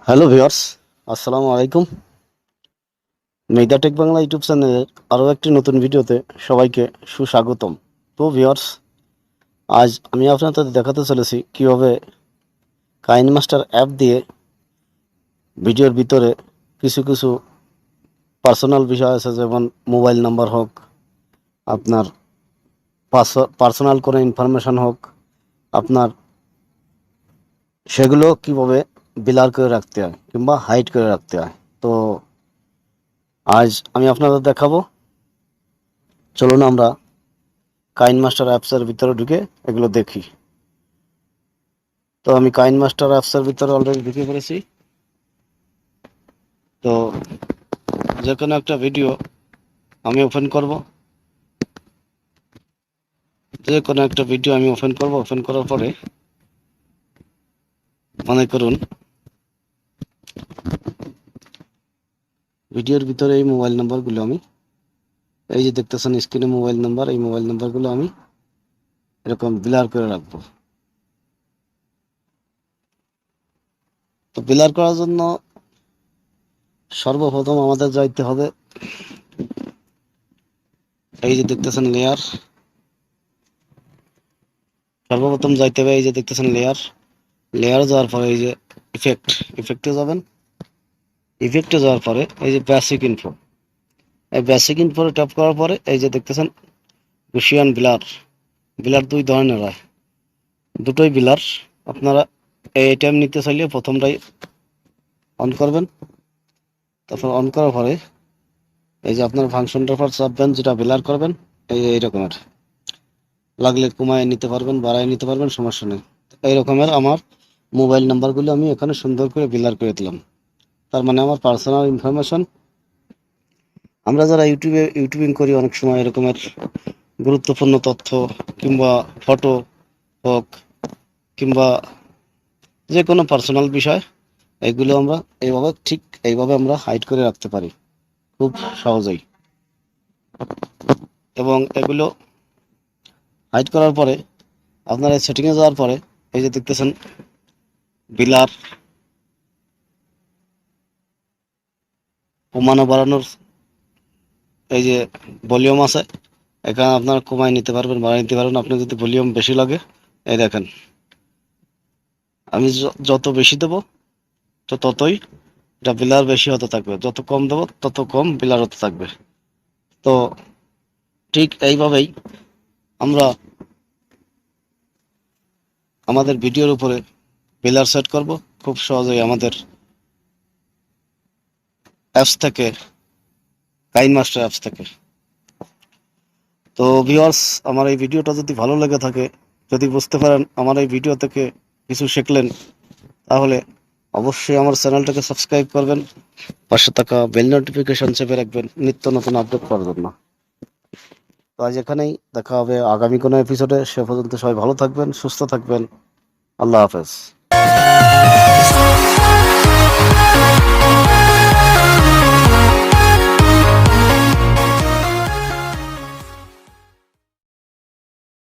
Hello viewers, আসসালামু আলাইকুম। মেধা take Bangla YouTube চ্যানেলের আরও একটি নতুন ভিডিওতে সবাইকে সুস্বাগতম। তো ভিউয়ার্স, আজ আমি আপনাদের দেখাতে চলেছি কীভাবে কাইনমাস্টার অ্যাপ দিয়ে ভিডিওর ভিতরে কিছু কিছু পার্সোনাল বিষয় আছে, যেমন মোবাইল নাম্বার হোক, আপনার পার্সোনাল কোনো ইনফরমেশন হোক, আপনার সেগুলো কীভাবে ব্লার করে রাখতে হয় কিংবা হাইড করে রাখতে হয়। তো আজ আমি আপনাদের দেখাবো। চলুন আমরা কাইনমাস্টার অ্যাপসের ভিতরে ঢুকে এগুলো দেখি। তো আমি কাইনমাস্টার অ্যাপসের ভিতরে অলরেডি ঢুকে পড়েছি। তো যে কোনো একটা ভিডিও আমি ওপেন করব, ওপেন করার পরে মনে করুন ভিডিওর ভিতরে এই মোবাইল নাম্বারগুলো আমি, এই যে দেখতেছেন স্ক্রিনে মোবাইল নাম্বার, এই মোবাইল নাম্বারগুলো আমি এরকম ব্লার করে রাখবো। তো ব্লার করার জন্য সর্বপ্রথম আমাদের যাইতে হবে, এই যে দেখতেছেন লেয়ার, এই যে দেখতেছেন লেয়ার যাওয়ার পরে এই যে ইফেক্টে যাবেন। ইফেক্টে যাওয়ার পরে এই যে বেসিক ইনফো, এই বেসিক ইনফোরে ট্যাপ করার পরে এই যে দেখতেছেন গুশিয়ান বিলার দুই ধরনের হয়, দুটোই বিলার। আপনারা এই টাইম নিতে চাইলে প্রথমটাই অন করবেন, তারপর অন করার পরে এই যে আপনার ফাংশনটার পর চাপবেন, যেটা বিলার করবেন এই রকমের, লাগলে কমায় নিতে পারবেন, বাড়ায় নিতে পারবেন, সমস্যা নেই। এই রকমের আমার মোবাইল নাম্বারগুলো আমি এখানে সুন্দর করে বিলার করে দিলাম। তার মানে আমার পার্সোনাল ইনফরমেশন, আমরা যারা ইউটিউবিং করি অনেক সময় এরকমের গুরুত্বপূর্ণ তথ্য কিংবা ফটো হোক কিংবা যে কোনো পার্সোনাল বিষয়, এগুলো আমরা এইভাবে আমরা হাইড করে রাখতে পারি খুব সহজেই। এবং এগুলো হাইড করার পরে আপনারা সেটিংয়ে যাওয়ার পরে এই যে দেখতেছেন বিলার কমানো বাড়ানোর এই যে ভলিউম আছে, এখানে আপনারা কমায় নিতে পারবেন, বাড়ায় নিতে পারবেন। আপনি যদি ভলিউম বেশি লাগে, এই দেখেন আমি যত বেশি দেবো তো ততই এটা বিলার বেশি হতে থাকবে, যত কম দেবো তত কম বিলার হতে থাকবে। তো ঠিক এইভাবেই আমরা আমাদের ভিডিওর উপরে বিলার সেট করব খুব সহজেই আমাদের অ্যাপস থেকে, কাইনমাস্টার অ্যাপস থেকে। তো ভিউয়ার্স, আমার এই ভিডিওটা যদি ভালো লেগে থাকে, যদি বুঝতে পারেন আমার এই ভিডিও থেকে কিছু শিখলেন, তাহলে অবশ্যই আমার চ্যানেলটাকে সাবস্ক্রাইব করবেন, পাশে থাকা বেল নোটিফিকেশন চেপে রাখবেন নিত্য নতুন আপডেট পাওয়ার জন্য। তো আজ এখানেই, দেখা হবে আগামী কোনো এপিসোডে। সে পর্যন্ত সবাই ভালো থাকবেন, সুস্থ থাকবেন। আল্লাহ হাফেজ।